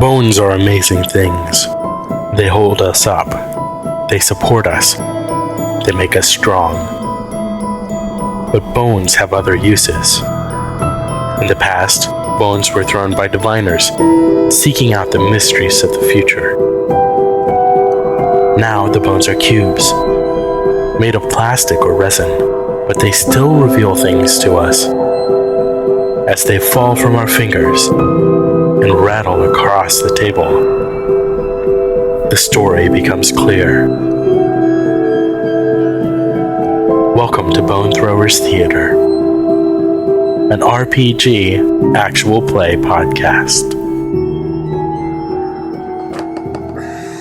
Bones are amazing things. They hold us up. They support us. They make us strong. But bones have other uses. In the past, bones were thrown by diviners, seeking out the mysteries of the future. Now the bones are cubes, made of plastic or resin, but they still reveal things to us. As they fall from our fingers and rattle across the table, the story becomes clear. Welcome to Bone Throwers Theater, an RPG actual play podcast.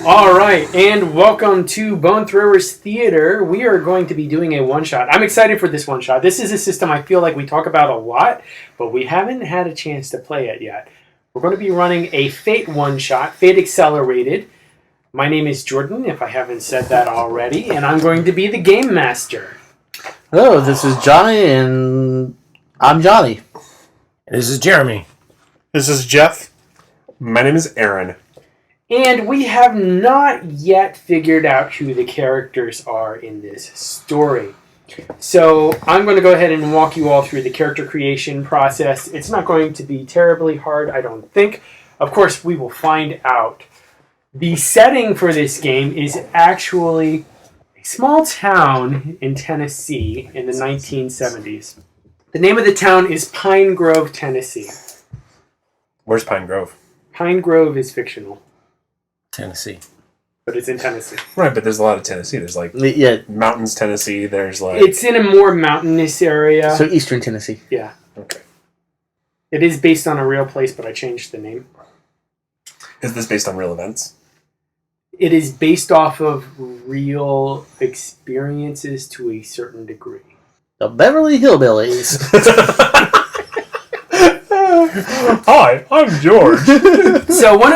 All right, and welcome to Bone Throwers Theater. We are going to be doing a one-shot. I'm excited for this one-shot. This is a system I feel like we talk about a lot, but we haven't had a chance to play it yet. We're going to be running a Fate one-shot, Fate Accelerated. My name is Jordan, if I haven't said that already, and I'm going to be the Game Master. Hello, this is Johnny, and I'm Johnny. This is Jeremy. This is Jeff. My name is Aaron. And we have not yet figured out who the characters are in this story. So I'm going to go ahead and walk you all through the character creation process. It's not going to be terribly hard, I don't think. Of course, we will find out. The setting for this game is actually a small town in Tennessee in the 1970s. The name of the town is Pine Grove, Tennessee. Where's Pine Grove? Pine Grove is fictional. Tennessee. But it's in Tennessee. Right, but there's a lot of Tennessee. There's like mountains, Tennessee. There's like... It's in a more mountainous area. So eastern Tennessee. Yeah. Okay. It is based on a real place, but I changed the name. Is this based on real events? It is based off of real experiences to a certain degree. The Beverly Hillbillies. Hi, I'm George. So one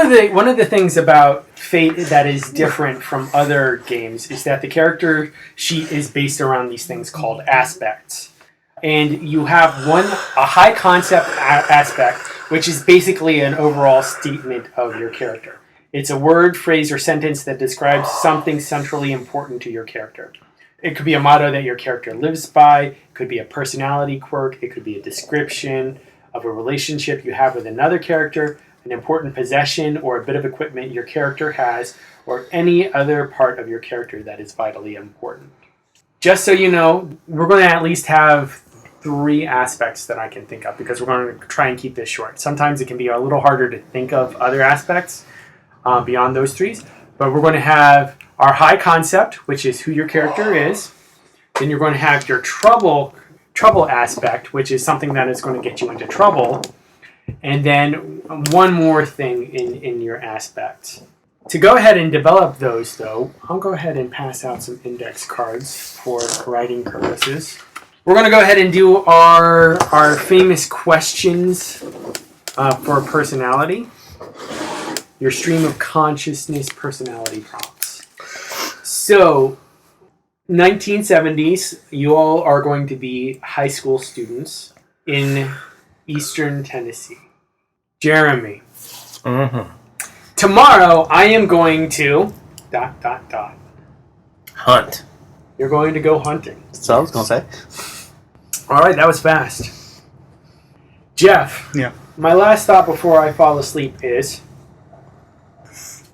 of the things about Fate that is different from other games is that the character sheet is based around these things called aspects. And you have a high concept aspect, which is basically an overall statement of your character. It's a word, phrase, or sentence that describes something centrally important to your character. It could be a motto that your character lives by, it could be a personality quirk, it could be a description of a relationship you have with another character, an important possession or a bit of equipment your character has, or any other part of your character that is vitally important. Just so you know, we're going to at least have 3 aspects that I can think of, because we're going to try and keep this short. Sometimes it can be a little harder to think of other aspects beyond those 3, but we're going to have our high concept, which is who your character is. Then you're going to have your trouble aspect, which is something that is going to get you into trouble. And then one more thing in your aspect. To go ahead and develop those, though, I'll go ahead and pass out some index cards for writing purposes. We're going to go ahead and do our famous questions for personality. Your stream of consciousness personality prompts. So, 1970s, you all are going to be high school students in eastern Tennessee. Jeremy. Mm-hmm. Tomorrow, I am going to... ... Hunt. You're going to go hunting. So I was going to say. All right, that was fast. Jeff. Yeah. My last thought before I fall asleep is...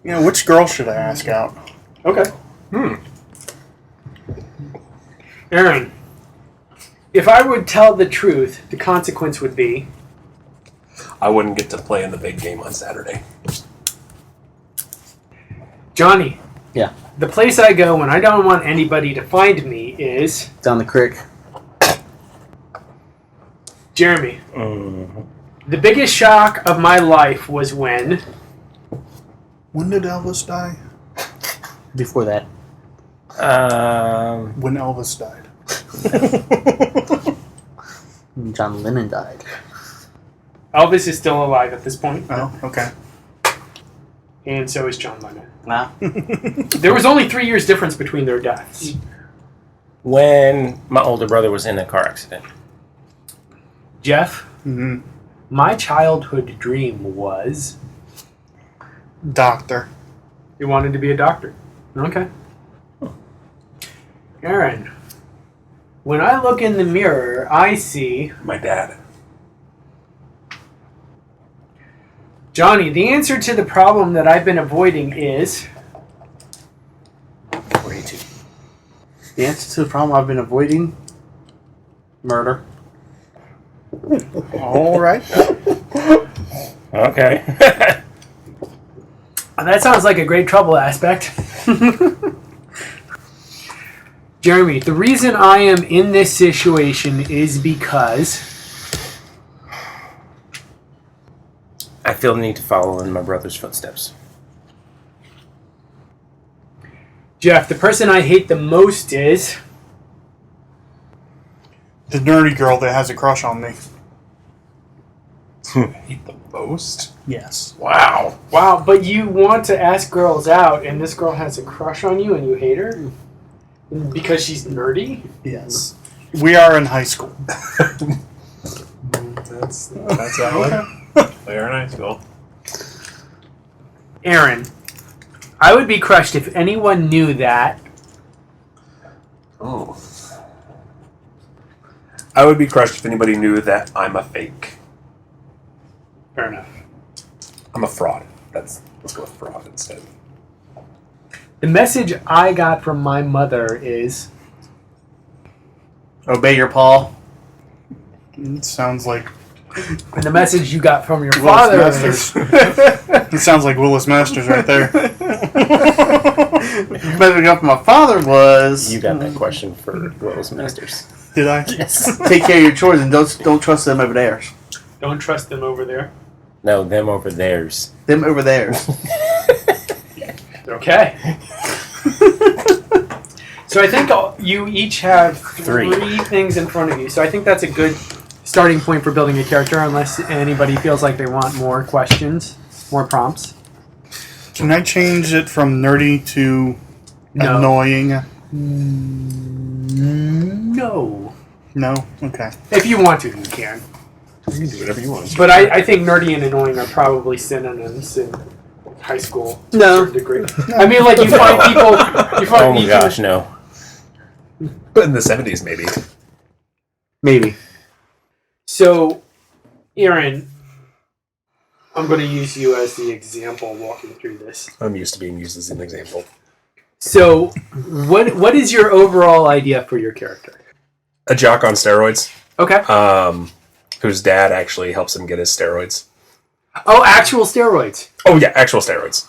which girl should I ask out? Okay. Aaron, if I would tell the truth, the consequence would be... I wouldn't get to play in the big game on Saturday. Johnny. Yeah. The place I go when I don't want anybody to find me is... Down the creek. Jeremy. The biggest shock of my life was when... When did Elvis die? Before that. When Elvis died. John Lennon died. Elvis is still alive at this point. Oh, okay. And so is John Lennon. Wow. There was only 3 years difference between their deaths. When my older brother was in a car accident. Jeff, Mm-hmm. my childhood dream was... Doctor. You wanted to be a doctor. Okay. Aaron, when I look in the mirror, I see... My dad. Johnny, the answer to the problem that I've been avoiding is... The answer to the problem I've been avoiding? Murder. All right. Okay. That sounds like a great trouble aspect. Jeremy, the reason I am in this situation is because... I feel the need to follow in my brother's footsteps. Jeff, the person I hate the most is... The nerdy girl that has a crush on me. Hate the most? Yes. Wow. Wow, but you want to ask girls out, and this girl has a crush on you, and you hate her? Because she's nerdy? Yes. We are in high school. That's valid. They are in high school. Aaron, I would be crushed if anyone knew that... Oh. I would be crushed if anybody knew that I'm a fake. Fair enough. I'm a fraud. Let's go with fraud instead. The message I got from my mother is... Obey your paw. It sounds like And the message you got from your Willis father Masters. is... It sounds like Willis Masters right there. Better got my father was. You got that question for Willis Masters. Did I? Yes. Take care of your chores and don't trust them over theirs. Don't trust them over there. No, them over theirs. Them over theirs. Okay. So I think you each have three things in front of you. So I think that's a good starting point for building a character, unless anybody feels like they want more questions, more prompts. Can I change it from nerdy to No. annoying? No. No? Okay. If you want to, you can. You can do whatever you want. But I think nerdy and annoying are probably synonyms in high school. To a No. certain degree. I mean, like, you find people... You find Oh my people, gosh, no. But in the 70s, maybe. Maybe. So, Aaron, I'm going to use you as the example walking through this. I'm used to being used as an example. So, what is your overall idea for your character? A jock on steroids, Okay. whose dad actually helps him get his steroids. Oh, actual steroids. Oh, yeah, actual steroids.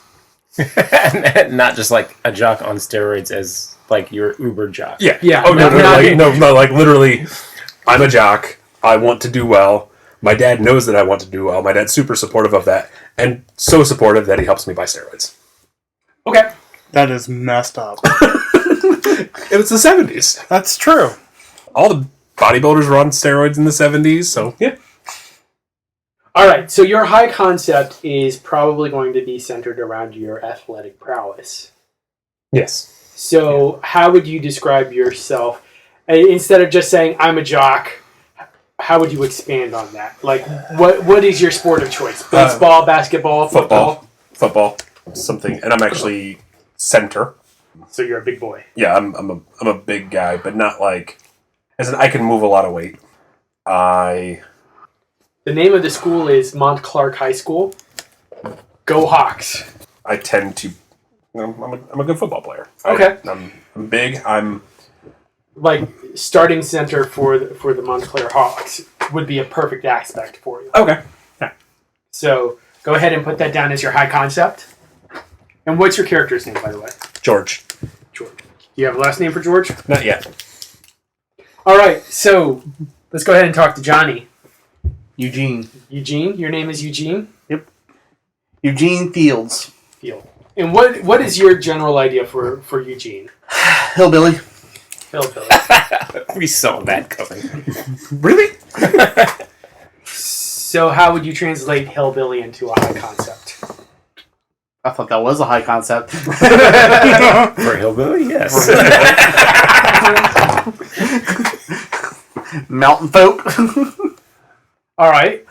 Not just like a jock on steroids as like your Uber jock. Yeah. Yeah, Oh, no, not- like literally, I'm a jock. I want to do well. My dad knows that I want to do well. My dad's super supportive of that, and so supportive that he helps me buy steroids. Okay. That is messed up. It was the 70s. That's true. All the bodybuilders were on steroids in the 70s, so yeah. All right. So your high concept is probably going to be centered around your athletic prowess. Yes. So how would you describe yourself? Instead of just saying, I'm a jock, how would you expand on that? Like, what is your sport of choice? Baseball, basketball, football? Football. Something. And I'm actually center. So you're a big boy. Yeah, I'm a big guy, but not like... As in, I can move a lot of weight. The name of the school is Mont Clark High School. Go Hawks. I tend to... I'm a good football player. Okay. I'm big. I'm... Like, starting center for the Montclair Hawks would be a perfect aspect for you. Okay. Yeah. So, go ahead and put that down as your high concept. And what's your character's name, by the way? George. George. Do you have a last name for George? Not yet. All right, so let's go ahead and talk to Johnny. Eugene. Eugene? Your name is Eugene? Yep. Eugene Fields. Field. And what is your general idea for Eugene? Hillbilly. Hillbilly. We saw that coming. Really? So how would you translate hillbilly into a high concept? I thought that was a high concept. For hillbilly, yes. Mountain folk. All right.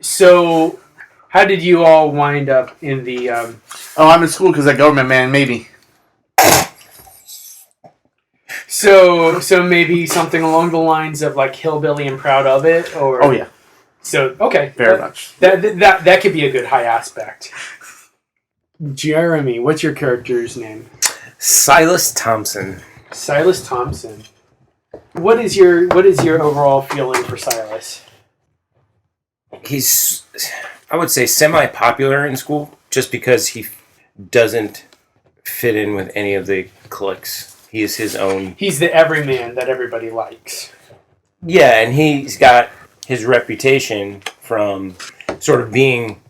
So How did you all wind up in the? Oh, I'm in school because that government man made me. So maybe something along the lines of like hillbilly and proud of it, or Oh yeah, So okay, very much. That could be a good high aspect. Jeremy, what's your character's name? Silas Thompson. Silas Thompson. What is your overall feeling for Silas? He's, I would say, semi-popular in school just because he doesn't fit in with any of the cliques. He is his own. He's the everyman that everybody likes. Yeah, and he's got his reputation from sort of being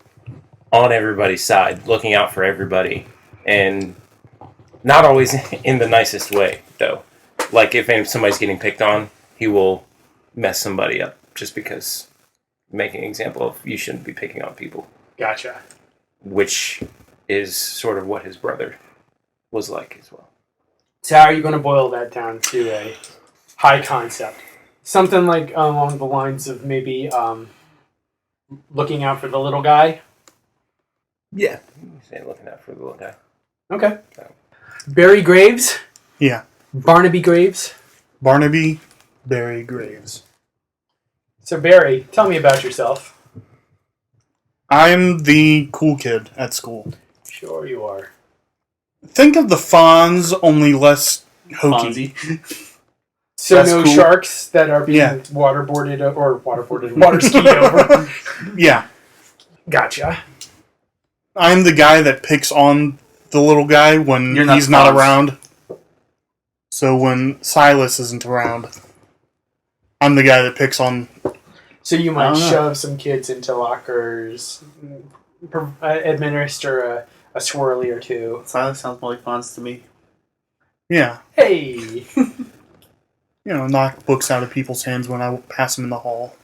on everybody's side, looking out for everybody, and not always in the nicest way, though. Like, if somebody's getting picked on, he will mess somebody up just because, make an example of, you shouldn't be picking on people. Gotcha. Which is sort of what his brother was like as well. So how are you going to boil that down to a high concept? Something like along the lines of maybe looking out for the little guy? Yeah. Say looking out for the little guy. Okay. Barry Graves? Yeah. Barnaby Graves? Barnaby Barry Graves. So Barry, tell me about yourself. I'm the cool kid at school. Sure you are. Think of the Fonz, only less hokey. Fonzie. So That's no cool. sharks that are being Yeah. water skied over. Yeah. Gotcha. I'm the guy that picks on the little guy when You're not he's not Fonz. around. So when Silas isn't around, I'm the guy that picks on... So you might I don't know. shove some kids into lockers, administer a swirly or two. Silas sounds more like Fonz to me. Yeah. Hey! You know, knock books out of people's hands when I pass them in the hall.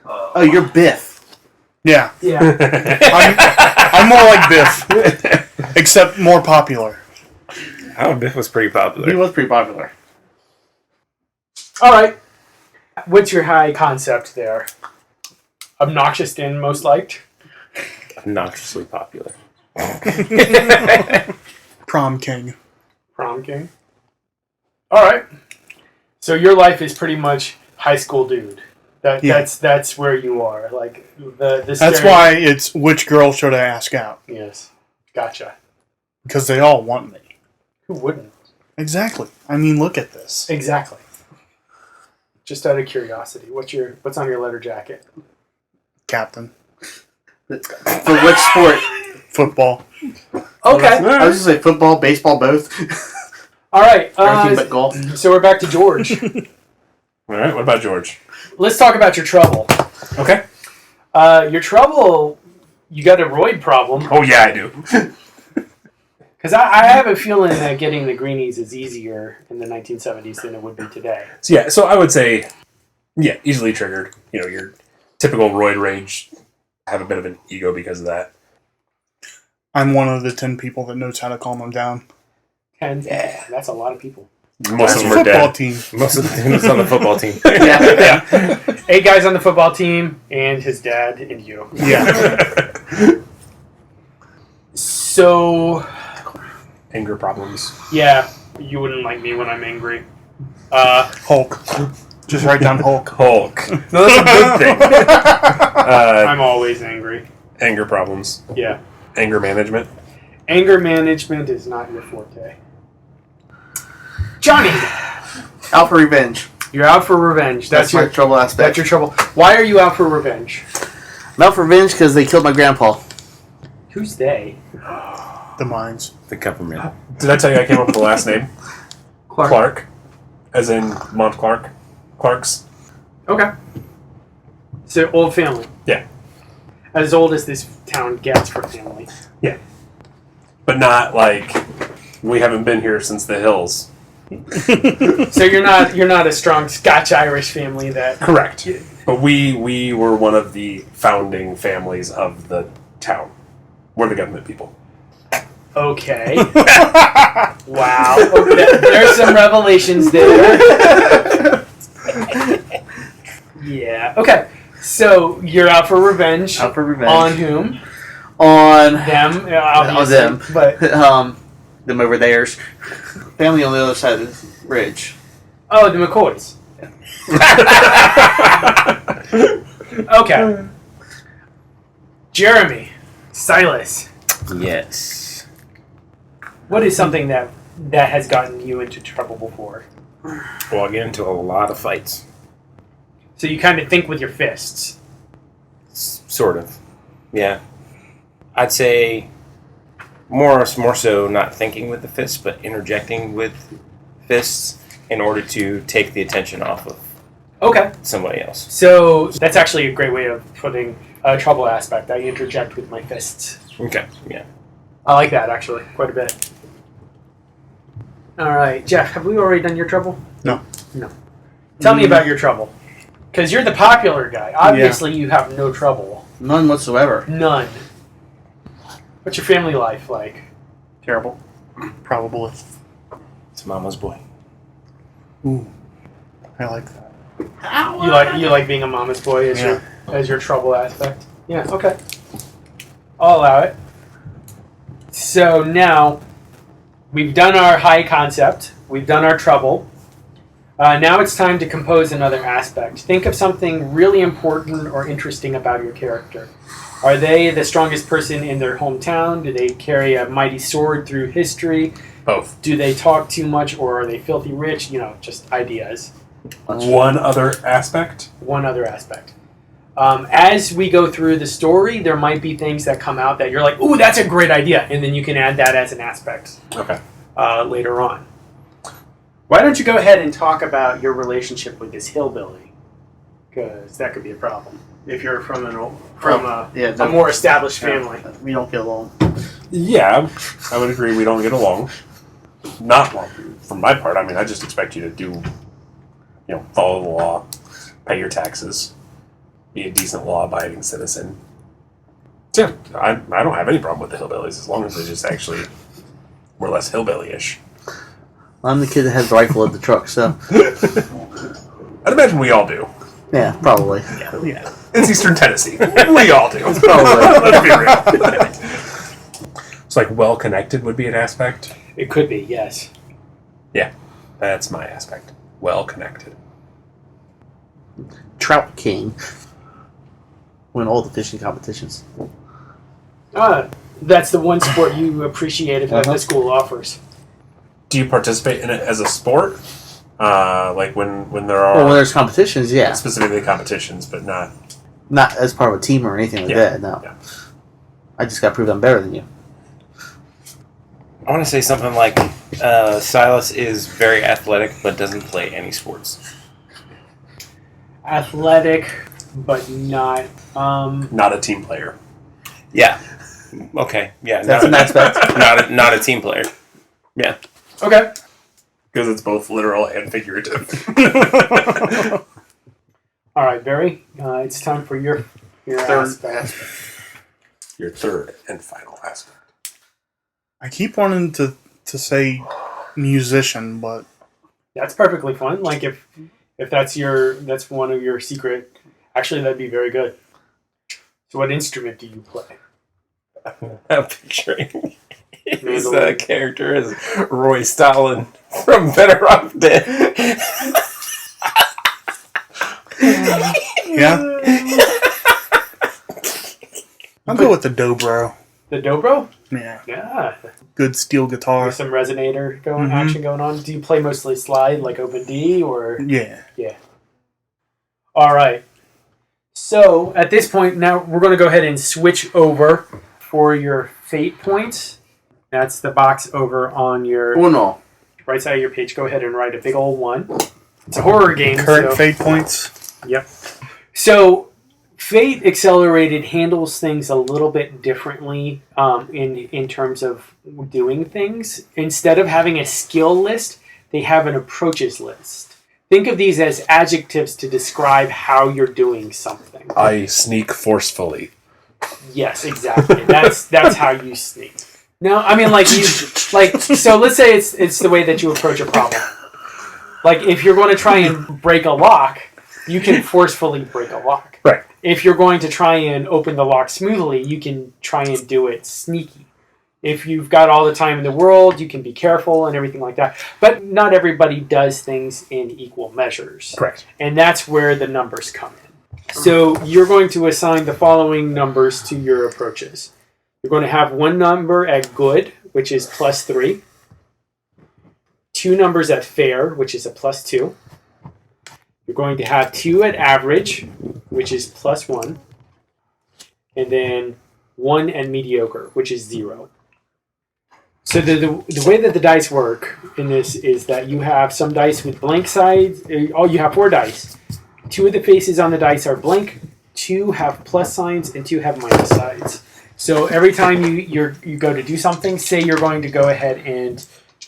Oh, you're Biff. Yeah. Yeah. I'm more like Biff, except more popular. Oh, Biff was pretty He popular. was pretty popular. All right. What's your high concept there? Obnoxious and most liked? Obnoxiously popular. Prom king. Prom king. All right. So your life is pretty much high school dude. Yeah. That's where you are. Like the That's why it's which girl should I ask out? Yes. Gotcha. Because they all want me. Who wouldn't? Exactly. I mean, look at this. Exactly. Just out of curiosity, what's on your letter jacket? Captain. For which sport? Football. Okay. I was just say football, baseball, both. All right. Everything but golf. So we're back to George. All right. What about George? Let's talk about your trouble. Okay. Your trouble, you got a roid problem. Oh yeah, I do. Because I have a feeling that getting the greenies is easier in the 1970s than it would be today. So I would say, yeah, easily triggered. You know, your typical roid rage. Have a bit of an ego because of that. I'm one of the 10 people that knows how to calm them down. And that's a lot of people. Most of them are Football dead. team. Most of the teams on the football team. Yeah. 8 guys on the football team, and his dad, and you. Yeah. So, Anger problems. yeah, you wouldn't like me when I'm angry. Hulk. Just write down Hulk. Hulk. No, that's a good thing. I'm always angry. Anger problems. Yeah. Anger management. Anger management is not your forte. Johnny, Out for revenge. you're out for revenge. That's That's my trouble aspect. That's your trouble. Why are you out for revenge? I'm out for revenge because they killed my grandpa. Who's they? The mines. The government. Did I tell you I came up with the last name? Clark. As in Mont Clark. Clarks. Okay. So, old family. Yeah. As old as this town gets for family. Yeah. But not like we haven't been here since the hills. So you're not a strong Scotch-Irish family that... Correct. But we were one of the founding families of the town. We're the government people. Okay. Wow. Okay. There's some revelations there. Yeah. Okay. So you're out for revenge. Out for revenge. On whom? on Them, obviously. them. But them over theirs. Family on the other side of the bridge. oh, the McCoys. Okay. Jeremy, Silas, Yes. what is something that has gotten you into trouble before? Well, I get into a lot of fights. So you kind of think with your fists. Sort of. Yeah. I'd say more so not thinking with the fists, but interjecting with fists in order to take the attention off of Okay. somebody else. So that's actually a great way of putting a trouble aspect. I interject with my fists. Okay. Yeah. I like that, actually, quite a bit. All right. Jeff, have we already done your trouble? No. No. Tell me about your trouble. Because you're the popular guy. Obviously, you have no trouble. None whatsoever. None. What's your family life like? Terrible. Probably. It's Mama's boy. Ooh. I like that. You like being a mama's boy as Yeah. your trouble aspect? Yeah, okay. I'll allow it. So now, we've done our high concept. We've done our trouble. Now it's time to compose another aspect. Think of something really important or interesting about your character. Are they the strongest person in their hometown? Do they carry a mighty sword through history? Both. Do they talk too much, or are they filthy rich? Just ideas. One other aspect. One other aspect. As we go through the story, there might be things that come out that you're like, ooh, that's a great idea. And then you can add that as an aspect Okay. later on. Why don't you go ahead and talk about your relationship with this hillbilly? Because that could be a problem. If you're from a more established family. We don't get along. Yeah, I would agree. We don't get along. Not well, from my part. I mean, I just expect you to do, follow the law, pay your taxes, be a decent law-abiding citizen. Yeah, I don't have any problem with the hillbillies as long as they're just actually more or less hillbilly-ish. I'm the kid that has the rifle at the truck, so I'd imagine we all do. yeah, probably. Yeah. It's Eastern Tennessee. We all do. Probably. Let's be real. It's like well-connected would be an aspect. It could be, yes. Yeah, that's my aspect. Well-connected. Trout King. Win all the fishing competitions. That's the one sport you appreciated that the school offers. Do you participate in it as a sport? Like when there are Well, when there's competitions, yeah. specifically competitions, but not. Not as part of a team or anything like Yeah. that, no. Yeah. I just got to prove I'm better than you. I want to say something like Silas is very athletic but doesn't play any sports. Athletic, but not... Not a team player. Yeah. Okay. Yeah. That's an aspect. Not a team player. Yeah. Okay. Because it's both literal and figurative. All right, Barry. It's time for your Third aspect. Your third and final aspect. I keep wanting to say musician, but That's perfectly fun. Like if that's one of your secret. Actually, that'd be very good. So, what instrument do you play? I'm picturing his Mandolin. character as Roy Stalin from Better Off Dead. yeah. I'll go with the dobro. The dobro? Yeah. Yeah. Good steel guitar. With some resonator action going on. Do you play mostly slide, like open D, or? Yeah. Yeah. All right. So at this point, now we're going to go ahead and switch over for your fate points. That's the box over on your Uno. right side of your page. Go ahead and write a big old 1. It's a horror game. Current so, fate points. Yep. So Fate Accelerated handles things a little bit differently in terms of doing things. Instead of having a skill list, they have an approaches list. Think of these as adjectives to describe how you're doing something. I sneak forcefully. Yes, exactly. That's how you sneak. No, I mean so let's say it's the way that you approach a problem. Like if you're going to try and break a lock, you can forcefully break a lock. Right. If you're going to try and open the lock smoothly, you can try and do it sneaky. If you've got all the time in the world, you can be careful and everything like that. But not everybody does things in equal measures. Correct. And that's where the numbers come in. So you're going to assign the following numbers to your approaches. You're going to have one number at good, which is +3. Two numbers at fair, which is a +2. You're going to have 2 at average, which is +1. And then 1 at mediocre, which is 0. So the way that the dice work in this is that you have some dice with blank sides. Oh, you have 4 dice. 2 of the faces on the dice are blank. 2 have plus signs, and 2 have minus sides. So every time you go to do something, say you're going to go ahead and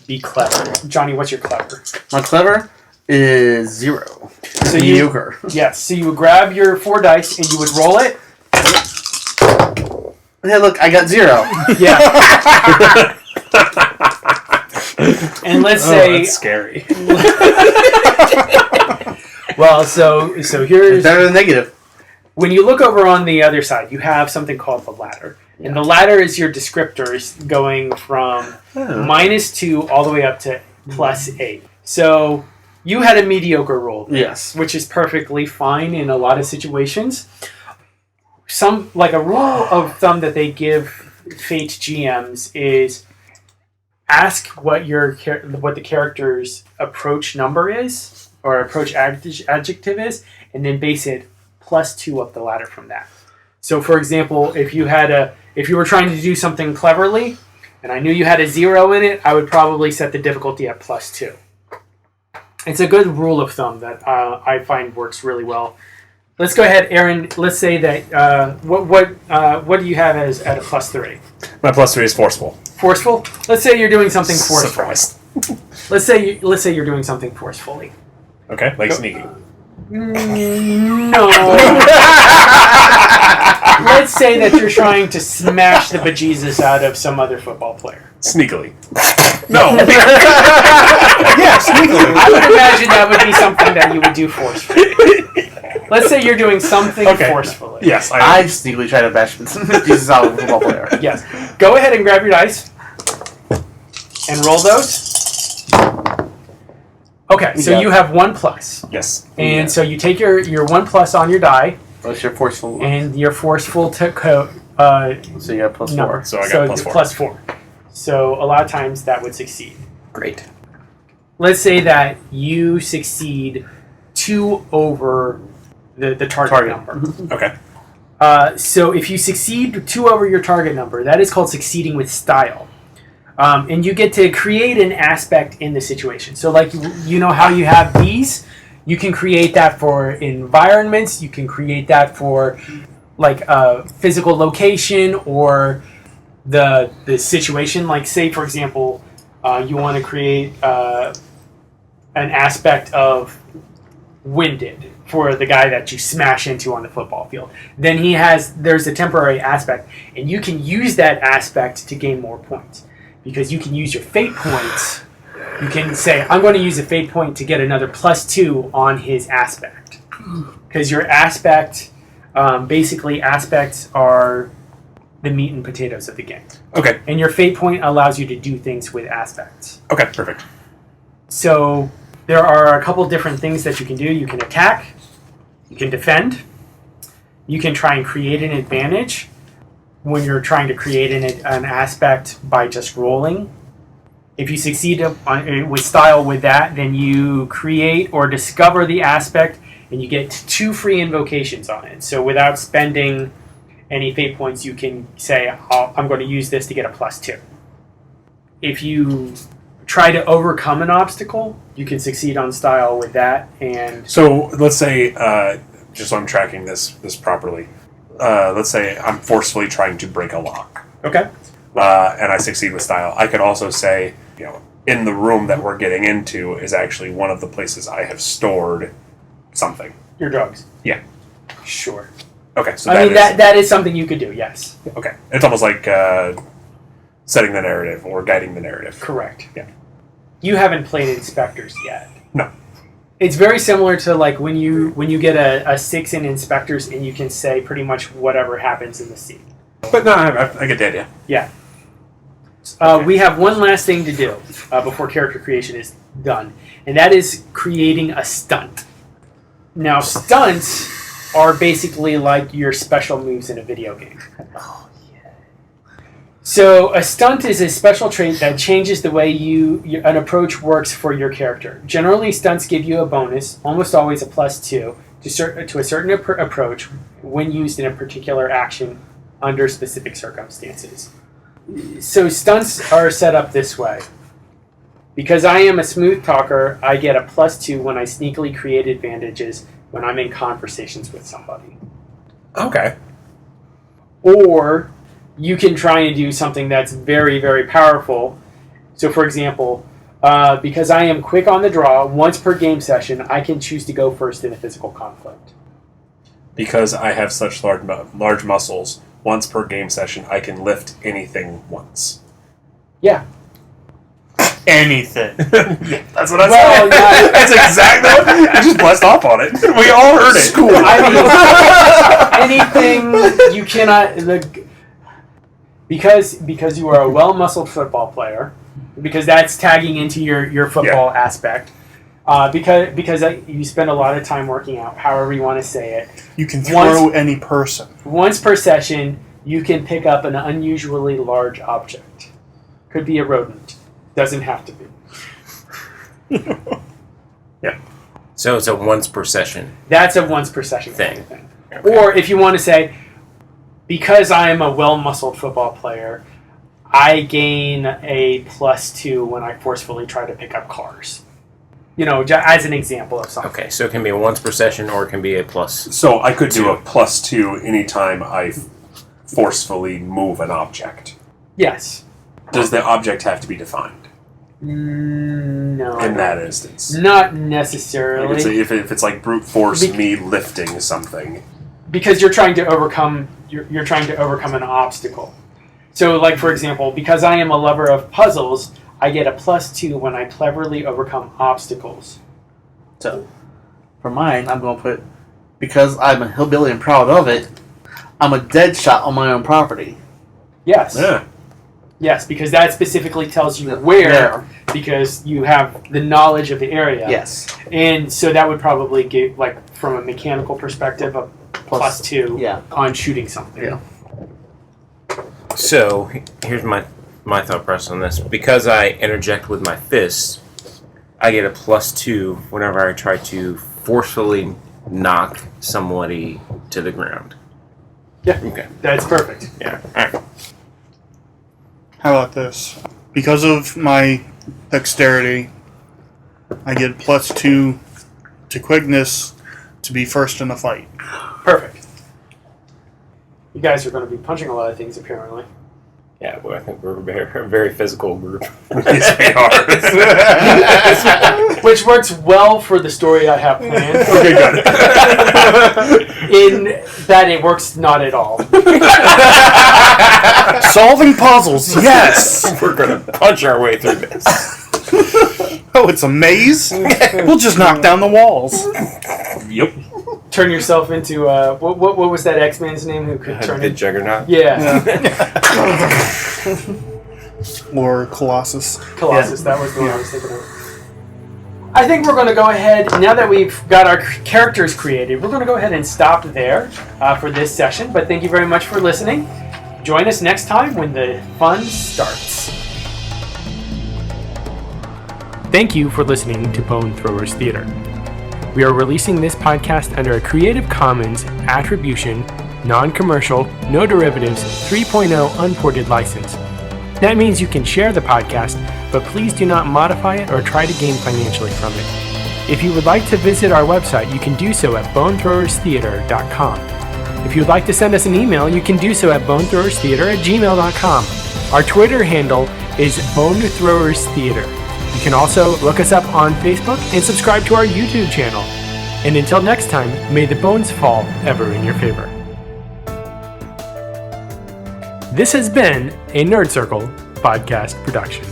be clever. Johnny, what's your clever? My clever is 0. So Mediocre. Yes. So you would grab your 4 dice and you would roll it. Hey, look, I got 0. Yeah. And let's say that's scary. well, so here's Better than negative. when you look over on the other side, you have something called the ladder. And the ladder is your descriptors going from -2 all the way up to +8. So you had a mediocre roll, Yes. which is perfectly fine in a lot of situations. A rule of thumb that they give Fate GMs is ask what the character's approach number is or approach adjective is, and then base it +2 up the ladder from that. So, for example, if you were trying to do something cleverly, and I knew you had a 0 in it, I would probably set the difficulty at +2. It's a good rule of thumb that I find works really well. Let's go ahead, Aaron. Let's say that what do you have as at a +3? My +3 is forceful. Forceful. Let's say you're doing something forceful. Surprised. Let's say you're doing something forcefully. Okay, like sneaking. No. Let's say that you're trying to smash the bejesus out of some other football player. Sneakily. No. Yeah, sneakily. I would imagine that would be something that you would do forcefully. Let's say you're doing something forcefully. Yes, I sneakily try to bash Jesus out of a football player. Yes. Go ahead and grab your dice and roll those. Okay, so Yeah. you have 1+. Yes. And so you take your 1+ on your die, What's your forceful? and you're forceful to So you have +4. number. So I got +4. +4. So a lot of times that would succeed. Great. Let's say that you succeed 2 over the target number. Okay. So if you succeed 2 over your target number, that is called succeeding with style. And you get to create an aspect in the situation. So like, you know how you have these? You can create that for environments. You can create that for like a physical location or the situation. Like say, for example, you want to create an aspect of winded for the guy that you smash into on the football field. Then there's a temporary aspect, and you can use that aspect to gain more points. Because you can use your fate points. You can say, I'm going to use a fate point to get another +2 on his aspect. Because your aspect, basically aspects are the meat and potatoes of the game. Okay. And your fate point allows you to do things with aspects. Okay, perfect. So there are a couple different things that you can do. You can attack. You can defend. You can try and create an advantage when you're trying to create an aspect by just rolling. If you succeed with style with that, then you create or discover the aspect, and you get 2 free invocations on it. So without spending any fate points, you can say, I'm going to use this to get a +2. If you try to overcome an obstacle, you can succeed on style with that. And So let's say, just so I'm tracking this properly, let's say I'm forcefully trying to break a lock. okay, And I succeed with style. I could also say, in the room that we're getting into is actually one of the places I have stored something. your drugs. Yeah. Sure. Okay, so that is something you could do, yes. Okay. It's almost like setting the narrative or guiding the narrative. Correct. Yeah. You haven't played Inspectors yet. No. It's very similar to like when you get a 6 in inspectors and you can say pretty much whatever happens in the scene. But no, I get the idea. Yeah. We have one last thing to do before character creation is done, and that is creating a stunt. Now, stunts are basically like your special moves in a video game. So, a stunt is a special trait that changes the way an approach works for your character. Generally, stunts give you a bonus, almost always a +2, to a certain approach when used in a particular action under specific circumstances. So stunts are set up this way. Because I am a smooth talker, I get a +2 when I sneakily create advantages when I'm in conversations with somebody. Okay. Or you can try and do something that's very, very powerful. So for example, because I am quick on the draw, once per game session, I can choose to go first in a physical conflict. Because I have such large muscles, once per game session, I can lift anything once. Yeah. Anything. Yeah, that's what I Well, said. yeah. That's exactly what you just blessed off on it. We all heard it. I mean, anything you cannot because you are a well-muscled football player, because that's tagging into your football aspect. Because you spend a lot of time working out, however you want to say it. You can throw any person. Once per session, you can pick up an unusually large object. Could be a rodent. Doesn't have to be. Yeah. So it's a once per session. That's a once per session Thing. thing. Okay. Or if you want to say, because I am a well-muscled football player, I gain a +2 when I forcefully try to pick up cars. As an example of something. Okay, so it can be a once per session or it can be a plus. So I could do a +2 anytime I forcefully move an object. Yes. Does the object have to be defined No. in that instance? Not necessarily. Like if it's like brute force me lifting something. Because you're trying to overcome you're trying to overcome an obstacle. So like for example, because I am a lover of puzzles, I get a +2 when I cleverly overcome obstacles. So, for mine, I'm going to put, because I'm a hillbilly and proud of it, I'm a dead shot on my own property. Yes. Yeah. Yes, because that specifically tells you where, because you have the knowledge of the area. Yes. And so that would probably give, like, from a mechanical perspective, a +2 on shooting something. Yeah. So here's my thought process on this. Because I interject with my fists, I get a +2 whenever I try to forcefully knock somebody to the ground. Yeah. Okay. That's perfect. Yeah. All right. How about this? Because of my dexterity, I get +2 to quickness to be first in the fight. Perfect. You guys are going to be punching a lot of things, apparently. Yeah, well, I think we're a very physical group. Yes, we are. Which works well for the story I have planned. Okay, good. In that it works not at all. Solving puzzles, yes! We're going to punch our way through this. Oh, it's a maze? We'll just knock down the walls. Yep. Turn yourself into what was that X-Man's name who could turn The it? Juggernaut? Yeah. Or Colossus. Colossus, that was the one I was thinking of. I think we're going to go ahead, now that we've got our characters created, we're going to go ahead and stop there for this session. But thank you very much for listening. Join us next time when the fun starts. Thank you for listening to Bone Throwers Theater. We are releasing this podcast under a Creative Commons Attribution, Non-Commercial, No Derivatives 3.0 Unported license. That means you can share the podcast, but please do not modify it or try to gain financially from it. If you would like to visit our website, you can do so at bonethrowerstheater.com. If you would like to send us an email, you can do so at bonethrowerstheater@gmail.com. Our Twitter handle is bonethrowerstheater. You can also look us up on Facebook and subscribe to our YouTube channel. And until next time, may the bones fall ever in your favor. This has been a Nerd Circle podcast production.